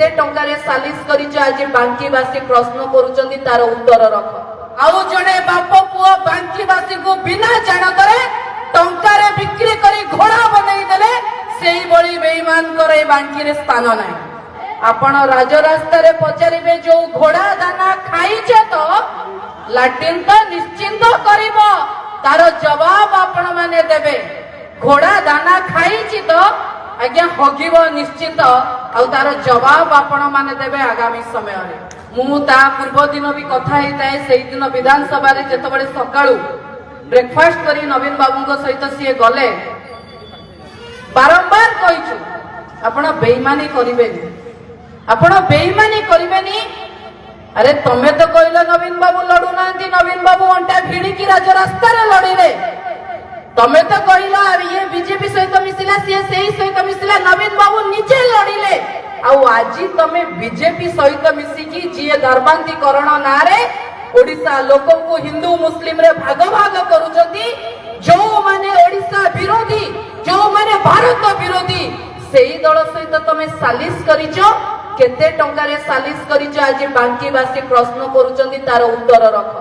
केते टंकारे सालिस करिछ आज बांकीवासी प्रश्न करूचंदी तार उत्तर रख। आउ जणे बाप पुओ बांकीवासी को बिना जानतरे टंकारे बिक्री करी घोड़ा बनै देले सेही बळी बेईमान करे बांकी रे स्थान नाही। आपण राजरास्ता रे पचारिबे जो घोड़ा दाना खाइछे तो लाटिन तो निश्चिंत करिबो तार जवाब आपण माने देबे। घोड़ा दाना खाइछि तो आज्ञा हगिब निश्चित आउ तार जवाब आपण माने देबे आगामी समय रे। मु ता पूर्व दिन भी कथा हेताए सेही दिन विधानसभा रे जेतबळे सकाळू ब्रेकफास्ट करी नवीन बाबूଙ୍କ सहित सिए गले बारंबार कहिछु आपण बेईमानी करिबेनी आपण बेईमानी करिबेनी। अरे तमे तो कहलो नवीन बाबू लड़ू नांती नवीन बाबू अंटा भिड़ी की राजरास्ता रे लड़ीले तमे तो कहलो ये बीजेपी सहित मिसिला सी सेही सहित मिसिला नवीन बाबू निजे लड़ीले आउ आजी तमे बीजेपी सहित मिसी की जीए धर्मांतरीकरण ना रे ओडिसा लोकों को हिंदू मुस्लिम रे भाग भाग करूचंती। जो माने ओडिसा विरोधी जो माने भारत विरोधी सेही दल सहित तमे सालिस करिचो केते टंकारे सालिस करिचो आज बांकीवासी प्रश्न करूचंदी तार उत्तर रख।